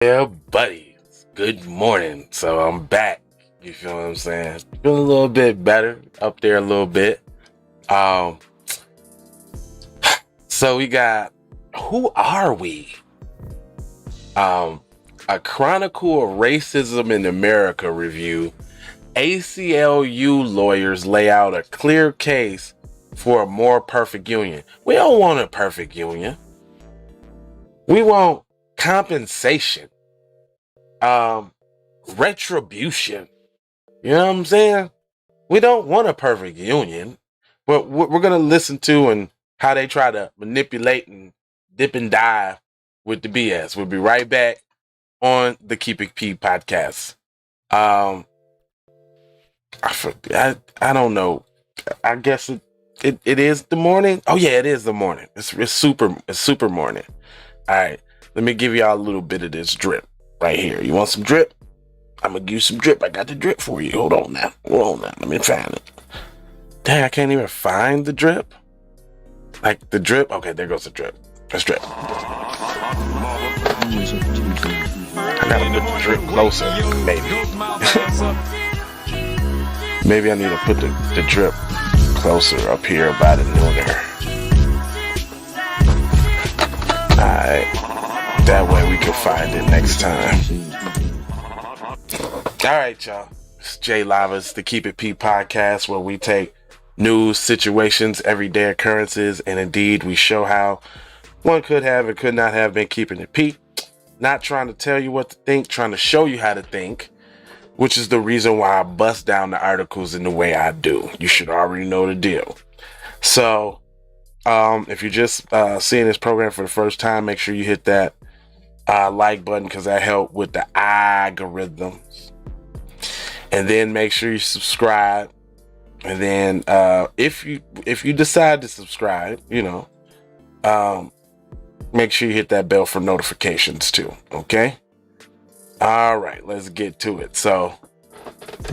Yeah, buddy. Good morning. So I'm back. You feel what I'm saying? Feeling a little bit better up there a little bit. Um, so we got who are we? Um, a Chronicle of Racism in America review. ACLU lawyers lay out a clear case for a more perfect union. We don't want a perfect union. We want compensation. Retribution. You know what I'm saying? We don't want a perfect union, but we're going to listen to and how they try to manipulate and dip and dive with the BS. We'll be right back on the Keep It P podcast. Um, I don't know. I guess it is the morning. Oh yeah, it is the morning. It's super morning. All right, let me give y'all a little bit of this drip right here. You want some drip? I'm gonna give you some drip. I got the drip for you. Hold on now. Let me find it. Dang, I can't even find the drip. Like the drip. Okay, there goes the drip. Let's drip. I gotta put the drip closer, maybe. Maybe I need to put the drip closer up here by the nooner. Alright. That way we can find it next time. Alright, y'all. It's Jay Lava's the Keep It P podcast, where we take news, situations, everyday occurrences, and indeed we show how one could have and could not have been keeping it P. Not trying to tell you what to think, trying to show you how to think, which is the reason why I bust down the articles in the way I do. You should already know the deal. So, if you're just seeing this program for the first time, make sure you hit that like button, because that helps with the algorithms. And then make sure you subscribe. And then if you decide to subscribe, make sure you hit that bell for notifications too. Okay. All right, let's get to it. So,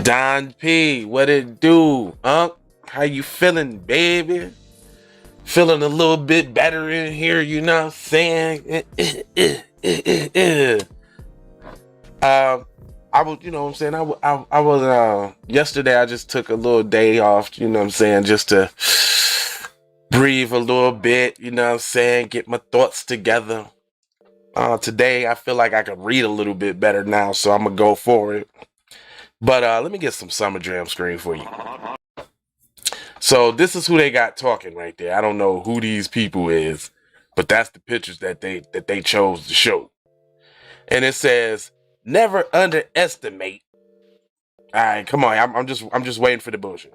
Don P, what it do? How you feeling, baby? Feeling a little bit better in here, you know what I'm saying? I was, you know what I'm saying? I was, yesterday I just took a little day off, you know what I'm saying? Just to breathe a little bit, you know what I'm saying? Get my thoughts together. Today I feel like I can read a little bit better now, so I'm gonna go for it. But let me get some Summer Jam screen for you. So this is who they got talking right there. I don't know who these people is, but that's the pictures that they chose to show. And it says, never underestimate. All right, come on. I'm just waiting for the bullshit.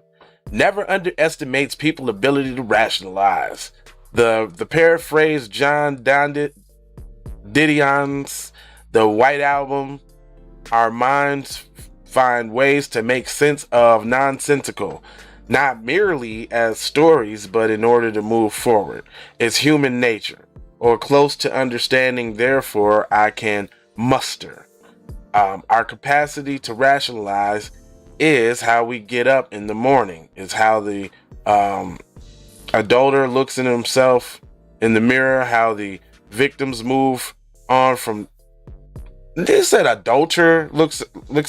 Never underestimates people's ability to rationalize. The paraphrase John Didion's The White Album. Our minds find ways to make sense of nonsensical, not merely as stories, but in order to move forward. It's human nature, or close to understanding. Therefore, I can muster. Our capacity to rationalize is how we get up in the morning. It's how the adulterer looks in himself in the mirror, how the victims move on from. They said adulterer looks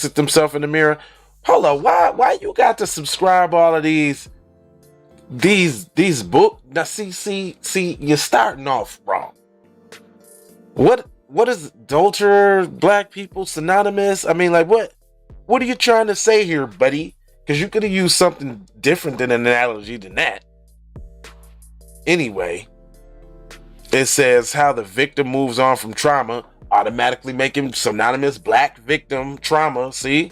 at themselves in the mirror. Hold on, why you got to subscribe all of these books? Now see, you're starting off wrong. What is adulterer, black people synonymous? I mean, like what are you trying to say here, buddy? Because you could have used something different than an analogy than that. Anyway, it says how the victim moves on from trauma, automatically making synonymous black victim trauma. See?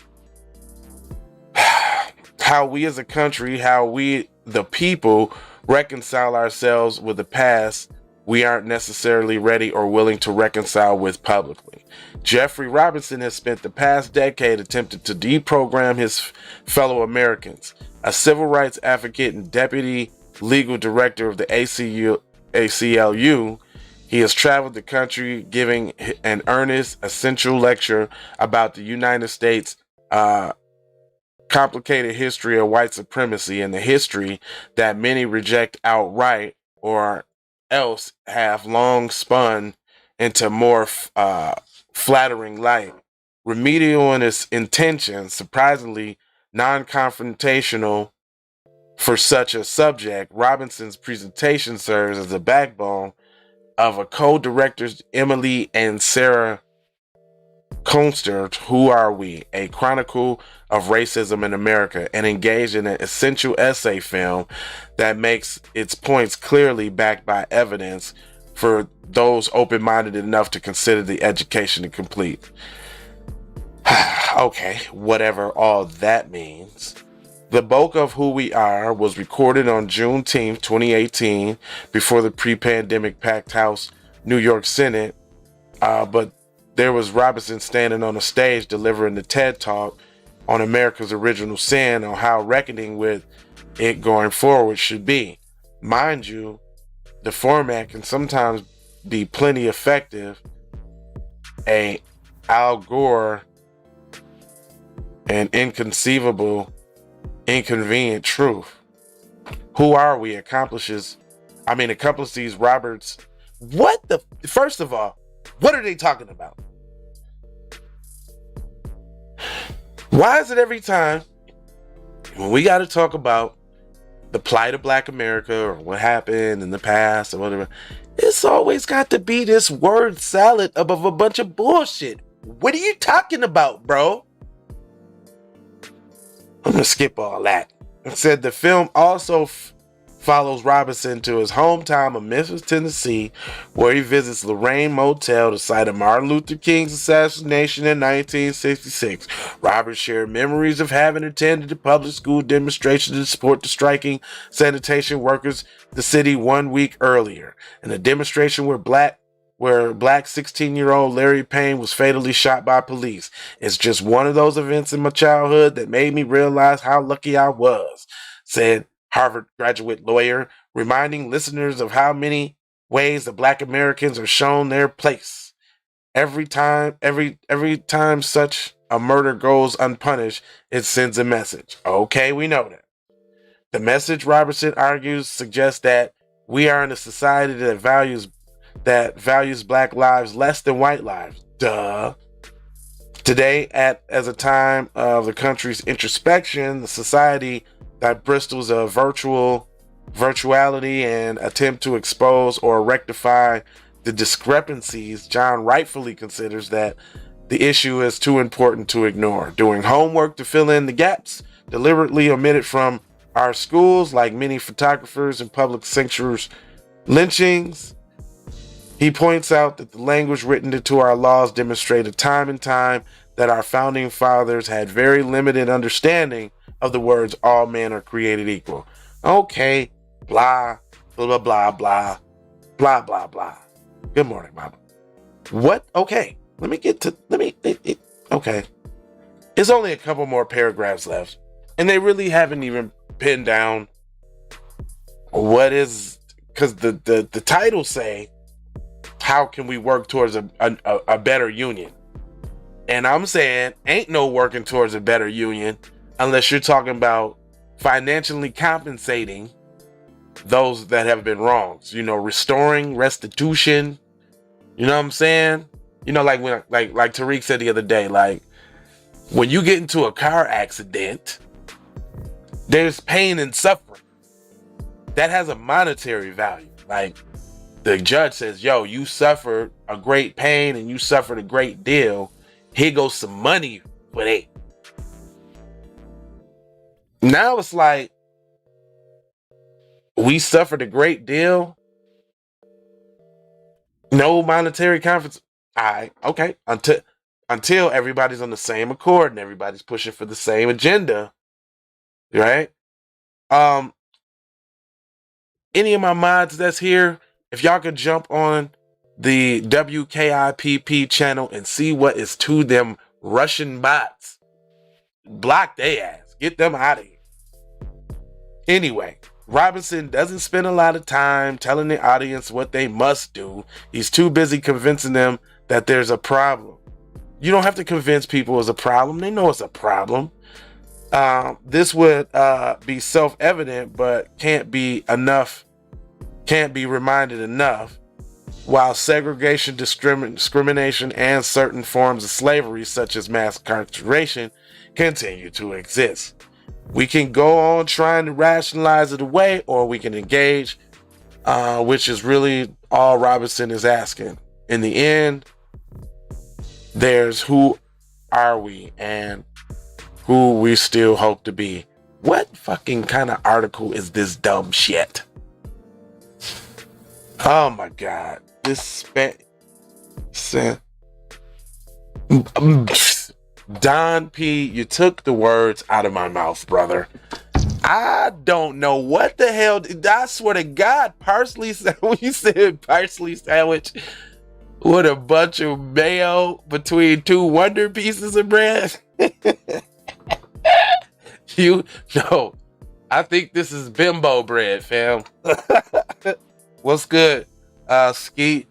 How we as a country, how we, the people, reconcile ourselves with the past we aren't necessarily ready or willing to reconcile with publicly. Jeffrey Robinson has spent the past decade attempting to deprogram his fellow Americans. A civil rights advocate and deputy legal director of the ACLU, he has traveled the country giving an earnest, essential lecture about the United States' complicated history of white supremacy and the history that many reject outright or else have long spun into more flattering light. Remedial in its intentions, surprisingly non-confrontational for such a subject, Robinson's presentation serves as the backbone of a co-directors Emily and Sarah Constert, Who Are We? A Chronicle of Racism in America, and engaged in an essential essay film that makes its points clearly backed by evidence for those open-minded enough to consider the education complete. Okay, whatever all that means. The bulk of Who We Are was recorded on Juneteenth, 2018, before the pre-pandemic packed house New York Senate, but there was Robinson standing on a stage delivering the TED Talk on America's original sin on how reckoning with it going forward should be. Mind you, the format can sometimes be plenty effective. Al Gore, an inconceivable, inconvenient truth. Who Are We? Accomplishes Roberts. First of all, what are they talking about? Why is it every time when we got to talk about the plight of Black America or what happened in the past or whatever, it's always got to be this word salad of a bunch of bullshit? What are you talking about, bro? I'm going to skip all that. It said the film also follows Robinson to his hometown of Memphis, Tennessee, where he visits Lorraine Motel, the site of Martin Luther King's assassination in 1966. Robert shared memories of having attended the public school demonstration to support the striking sanitation workers the city 1 week earlier, and a demonstration where black 16-year-old Larry Payne was fatally shot by police. It's just one of those events in my childhood that made me realize how lucky I was, said Harvard graduate lawyer, reminding listeners of how many ways the Black Americans are shown their place. Every time such a murder goes unpunished, it sends a message. Okay, we know that. The message, Robertson argues, suggests that we are in a society that values Black lives less than white lives. Duh. Today, as a time of the country's introspection, the society that bristles of virtuality and attempt to expose or rectify the discrepancies, John rightfully considers that the issue is too important to ignore. Doing homework to fill in the gaps deliberately omitted from our schools, like many photographers and public censors' lynchings. He points out that the language written into our laws demonstrated time and time that our founding fathers had very limited understanding of the words all men are created equal. Okay, blah, blah, blah, blah, blah, blah, blah. Good morning, Mama. What? Okay, okay. There's only a couple more paragraphs left, and they really haven't even pinned down what is, because the titles say, how can we work towards a better union? And I'm saying, ain't no working towards a better union unless you're talking about financially compensating those that have been wronged. Restoring, restitution. You know what I'm saying? Like Tariq said the other day, like when you get into a car accident, there's pain and suffering. That has a monetary value. Like the judge says, yo, you suffered a great pain and you suffered a great deal. Here goes some money for that. Now it's like, we suffered a great deal. No monetary conference. All right, okay. Until everybody's on the same accord and everybody's pushing for the same agenda. Right? Any of my mods that's here, if y'all could jump on the WKIPP channel and see what is to them Russian bots. Block their ass. Get them out of here. Anyway, Robinson doesn't spend a lot of time telling the audience what they must do. He's too busy convincing them that there's a problem. You don't have to convince people it's a problem. They know it's a problem. This would be self-evident, but can't be reminded enough. while segregation, discrimination, and certain forms of slavery, such as mass incarceration, continue to exist. We can go on trying to rationalize it away, or we can engage, which is really all Robinson is asking. In the end, there's who are we and who we still hope to be. What fucking kind of article is this dumb shit? Oh my God. This Don P, you took the words out of my mouth, brother. I don't know what the hell. I swear to God, parsley sandwich. You said parsley sandwich with a bunch of mayo between two Wonder pieces of bread. No, I think this is bimbo bread, fam. What's good, Skeet?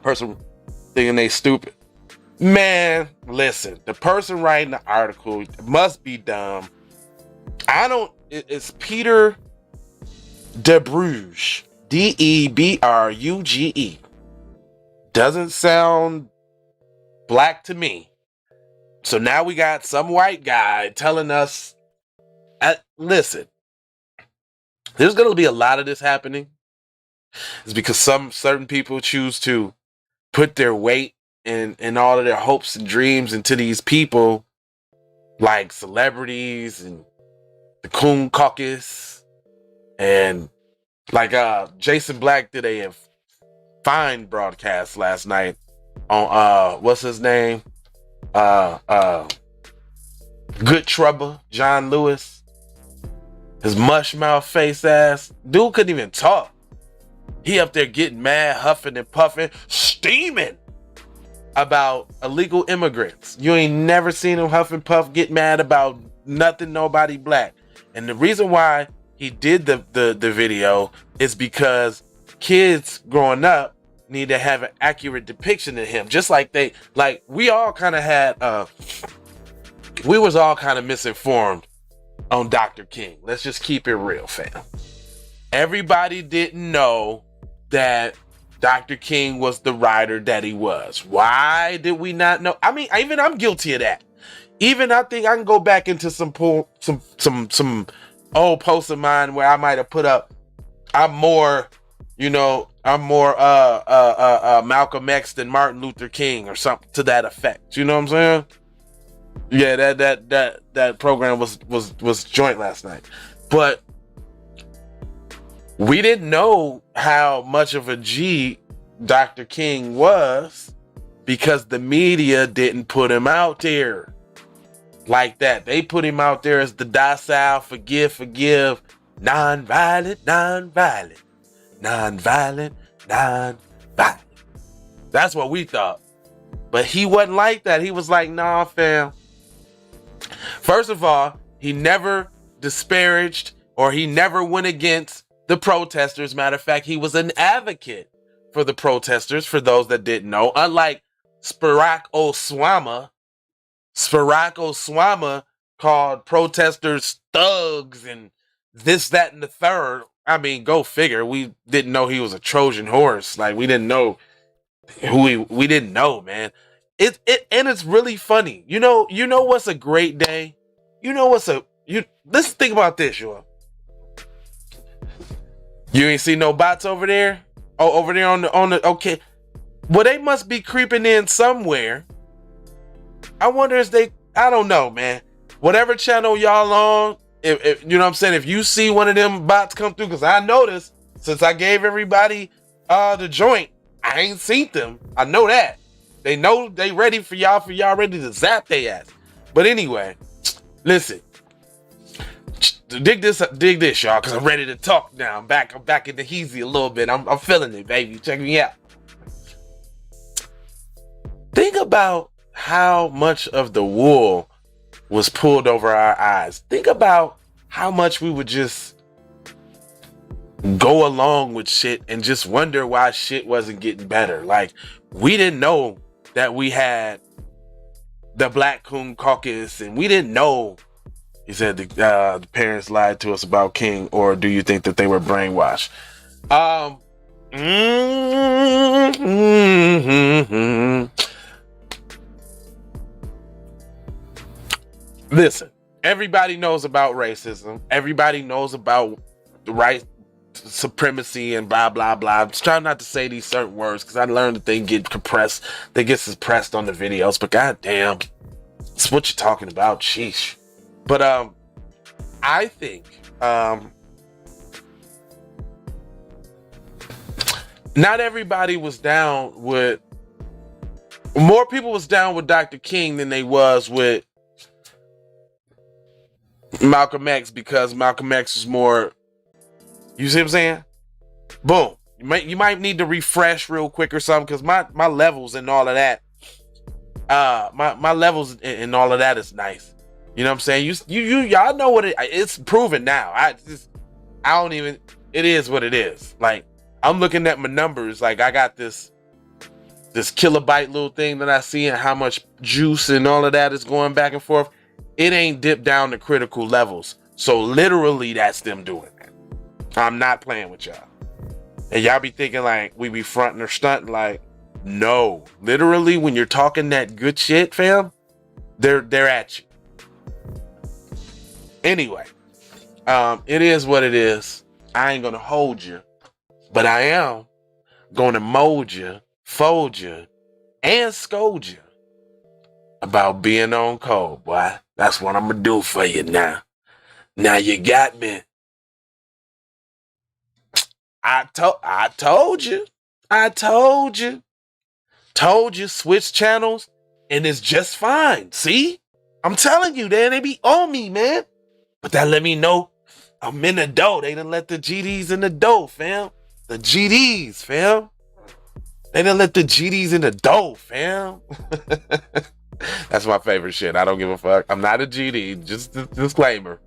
Person thinking they stupid. Man, listen, the person writing the article must be dumb. It's Peter DeBruge. DEBRUGE. Doesn't sound black to me. So now we got some white guy telling us, listen, there's going to be a lot of this happening. It's because some certain people choose to put their weight and all of their hopes and dreams into these people like celebrities and the Coon Caucus, and like Jason Black did a fine broadcast last night on what's his name? Good Trouble, John Lewis. His mush mouth face ass. Dude couldn't even talk. He up there getting mad, huffing and puffing, steaming about illegal immigrants. You ain't never seen him huff and puff, get mad about nothing, nobody black. And the reason why he did the video is because kids growing up need to have an accurate depiction of him. Just like we all kind of had, we was all kind of misinformed on Dr. King. Let's just keep it real, fam. Everybody didn't know that Dr. King was the writer that he was. Why did we not know? I mean, even I'm guilty of that. Even I think I can go back into some old posts of mine where I might have put up, I'm more Malcolm X than Martin Luther King or something to that effect. You know what I'm saying? Yeah, that program was joint last night. But we didn't know how much of a G Dr. King was because the media didn't put him out there like that. They put him out there as the docile, forgive, non-violent. That's what we thought. But he wasn't like that. He was like, nah, fam. First of all, he never disparaged or he never went against the protesters. Matter of fact, he was an advocate for the protesters, for those that didn't know. Unlike Barack Oswama called protesters thugs and this, that, and the third. I mean, go figure. We didn't know he was a Trojan horse. Like, we didn't know we didn't know, man. And it's really funny. You know what's a great day? Let's think about this, y'all. You ain't see no bots over there? Oh, over there on the okay. Well, they must be creeping in somewhere. I wonder I don't know, man. Whatever channel y'all on, if you know what I'm saying, if you see one of them bots come through, because I noticed since I gave everybody the joint, I ain't seen them. I know that. They know they ready for y'all ready to zap they ass. But anyway, listen. Dig this, y'all, because I'm ready to talk now. I'm back in the heezy a little bit. I'm feeling it, baby. Check me out. Think about how much of the wool was pulled over our eyes. Think about how much we would just go along with shit and just wonder why shit wasn't getting better. Like, we didn't know that we had the Black Coon Caucus, and we didn't know. He said the parents lied to us about King, or do you think that they were brainwashed? Mm-hmm. Listen, everybody knows about racism. Everybody knows about the right supremacy and blah blah blah. I'm just trying not to say these certain words because I learned that they get compressed, they get suppressed on the videos. But goddamn, it's what you're talking about. Sheesh. But I think not everybody was down with. More people was down with Dr. King than they was with Malcolm X, because Malcolm X was more. You see what I'm saying? Boom. You might need to refresh real quick or something, because my levels and all of that. My levels and all of that is nice. You know what I'm saying? Y'all know what it's proven now. I don't even. It is what it is. Like, I'm looking at my numbers. Like, I got this kilobyte little thing that I see and how much juice and all of that is going back and forth. It ain't dipped down to critical levels. So literally that's them doing that. I'm not playing with y'all. And y'all be thinking like we be fronting or stunting. Like, no. Literally, when you're talking that good shit, fam, they're at you. Anyway, it is what it is. I ain't gonna hold you, but I am gonna mold you, fold you, and scold you about being on code, boy. That's what I'm gonna do for you now. Now you got me. I told you. Switch channels, and it's just fine. See? I'm telling you, they be on me, man. But that let me know I'm in the dough. They done let the GDs in the dough, fam. The GDs, fam. They done let the GDs in the dough, fam. That's my favorite shit. I don't give a fuck. I'm not a GD, just a disclaimer.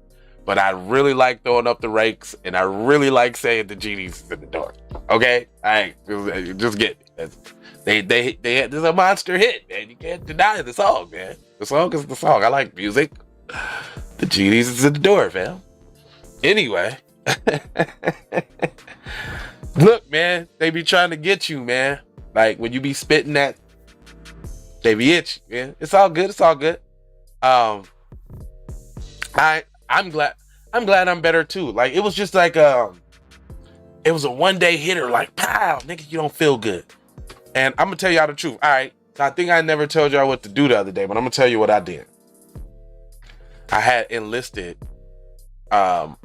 But I really like throwing up the rakes, and I really like saying the GDs is in the door. Okay? All right, just get it. There's a monster hit, man. You can't deny the song, man. The song is the song. I like music. The GDs is in the door, fam. Anyway. Look, man, they be trying to get you, man. Like, when you be spitting that, they be itchy, man. It's all good. I'm glad I'm better too. Like, it was just like it was a one-day hitter, like, pow, nigga, you don't feel good. And I'm gonna tell y'all the truth. All right. So I think I never told y'all what to do the other day, but I'm gonna tell you what I did. I had enlisted bags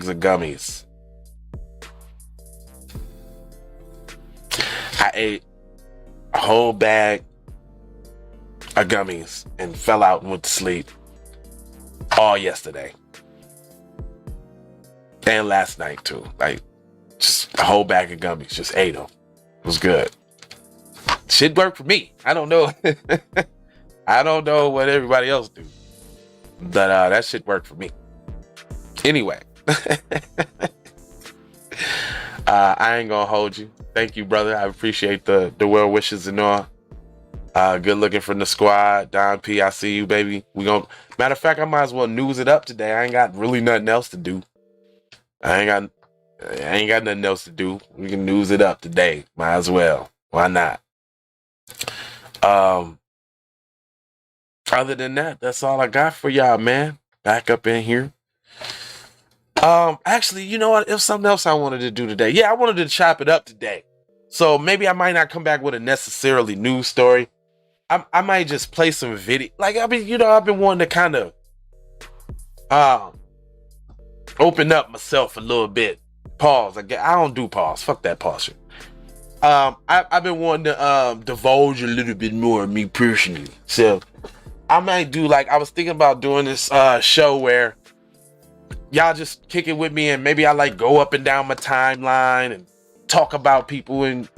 of gummies. I ate a whole bag of gummies and fell out and went to sleep all yesterday. And last night too. Like, just a whole bag of gummies. Just ate them. It was good. Shit worked for me. I don't know. I don't know what everybody else do. But that shit worked for me. Anyway. I ain't gonna hold you. Thank you, brother. I appreciate the well wishes and all. Good looking from the squad. Don P, I see you, baby. Matter of fact, I might as well news it up today. I ain't got really nothing else to do. I ain't got nothing else to do. We can news it up today. Might as well. Why not? Other than that, that's all I got for y'all, man. Back up in here. Actually, you know what? If something else I wanted to do today. Yeah, I wanted to chop it up today. So maybe I might not come back with a necessarily news story. I might just play some video. Like, I mean, I've been wanting to kind of open up myself a little bit. Pause. I don't do pause. Fuck that pause shit. I've been wanting to divulge a little bit more of me personally. So I might do, like, I was thinking about doing this show where y'all just kick it with me, and maybe I like go up and down my timeline and talk about people and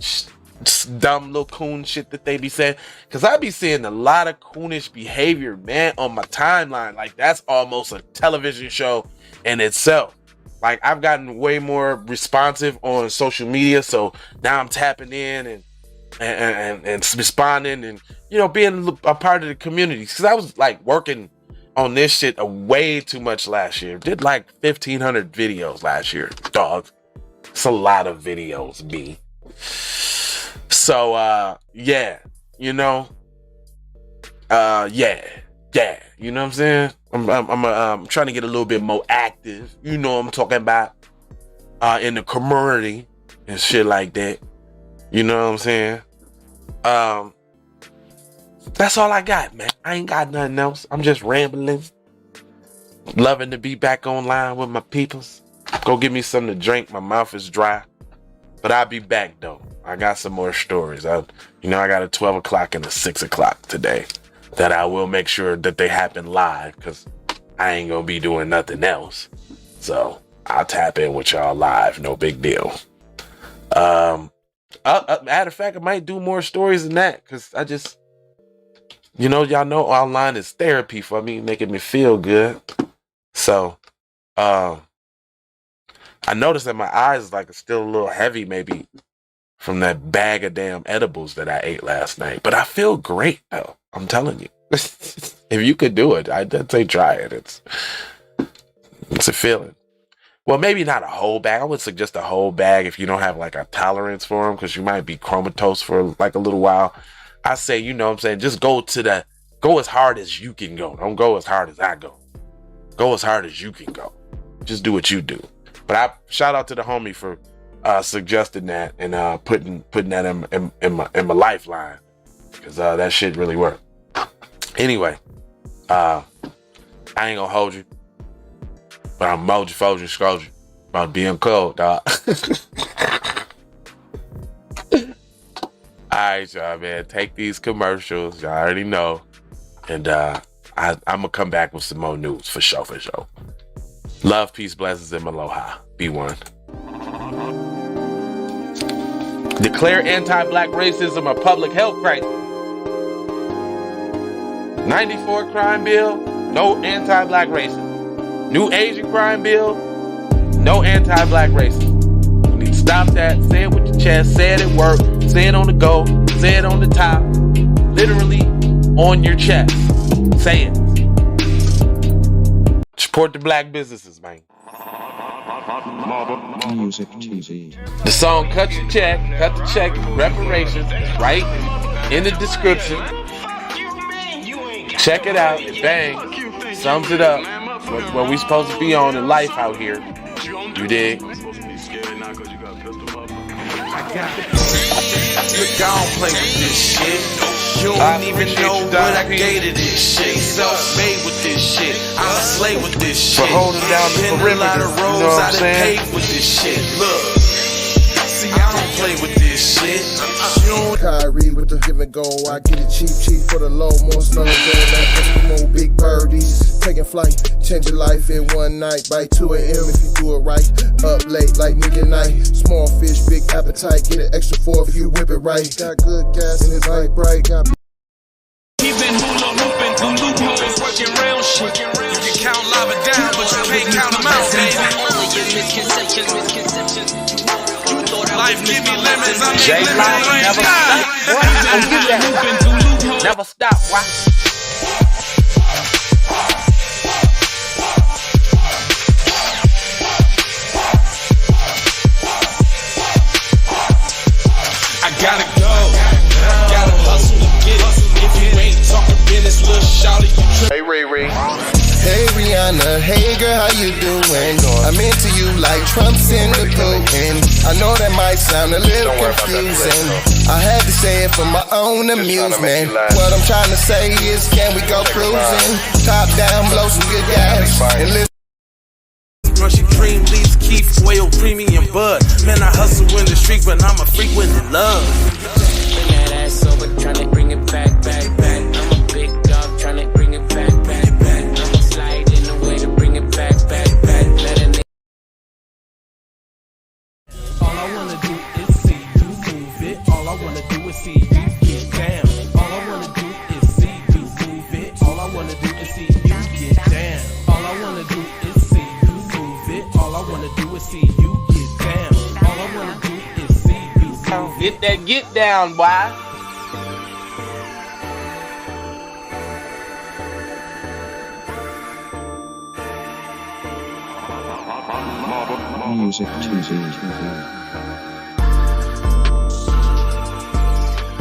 dumb little coon shit that they be saying. Cause I be seeing a lot of coonish behavior, man, on my timeline. Like, that's almost a television show in itself. Like, I've gotten way more responsive on social media, so now I'm tapping in and responding and being a part of the community. Cause I was like working on this shit way too much last year. Did like 1,500 videos last year, dog. It's a lot of videos, B. So, yeah, you know, yeah, you know what I'm saying? I'm trying to get a little bit more active. You know what I'm talking about? In the community and shit like that. You know what I'm saying? That's all I got, man. I ain't got nothing else. I'm just rambling. Loving to be back online with my peoples. Go get me something to drink. My mouth is dry. But I'll be back, though. I got some more stories. I got a 12 o'clock and a 6 o'clock today that I will make sure that they happen live, because I ain't going to be doing nothing else. So I'll tap in with y'all live. No big deal. Matter of fact, I might do more stories than that, because I just, y'all know online is therapy for me, making me feel good. So, I noticed that my eyes are still a little heavy, maybe from that bag of damn edibles that I ate last night. But I feel great, though. I'm telling you. If you could do it, I'd say try it. It's a feeling. Well, maybe not a whole bag. I would suggest a whole bag if you don't have a tolerance for them, because you might be comatose for a little while. I say, just go as hard as you can go. Don't go as hard as I go. Go as hard as you can go. Just do what you do. But I shout out to the homie for suggesting that and putting that in my lifeline, because that shit really worked. Anyway, I ain't gonna hold you, but I'm moji fold you, scroll you about being cold, dog. All right, y'all, man. Take these commercials. Y'all already know, and I'm gonna come back with some more news for sure. Love, peace, blessings, and aloha. Be one. Declare anti-black racism a public health crisis. 94 crime bill, no anti-black racism. New Asian crime bill, no anti-black racism. You need to stop that. Say it with your chest. Say it at work. Say it on the go. Say it on the top. Literally on your chest. Say it. Support the black businesses, man. Music TV. The song Cut the Check, reparations, right in the description. Check it out. Bang. Sums it up. What we supposed to be on in life out here. You dig? Look, I don't play with this shit. You don't even know what I gave to this shit. Self-made with this shit. I'm a slave with this shit. For holding down the perimeter, a lot of roads, you know what I'm I done saying? paved with this shit. Look, see, I don't play with this shit. Kyrie with the give and go. I get it cheap for the low. More snow than Eskimo big birdies. Taking flight, change your life in one night. By 2 a.m. if you do it right. Up late like nigga night. Small fish, big appetite. Get an extra 4 if you whip it right. Got good gas in his light bright. Got He been hula hooping through loopholes, working real shit. You can count lava down, but you can't count them out, baby. Life give me lemons, I J make Life lemon never rain. stop. Never stop. Why? I gotta go, gotta hustle to get it. If you ain't talking business, little shawty, you Hey, Ray. Hey Rihanna, hey girl, how you doing? I'm into you like Trump's in the Putin. I know that might sound a little confusing. I had to say it for my own amusement. What I'm trying to say is, can we go cruising? Top down, blow some good gas, and listen. Brushy cream, leaves, keef, oil, premium bud. Man, I hustle in the street, but I'm a freak with the love. Bring that ass over, tryna bring it back. I'm a big dog, tryna bring it back. I'ma slide in a way to bring it back. Let a nigga. All I wanna do is see you move it. All I wanna do is see you get down. All I wanna do is see you move it. All I wanna do is see you get down. All I wanna do is see you move it. All I wanna do is see you get down. All I wanna do is see you move it. Get down, boy. Music TV.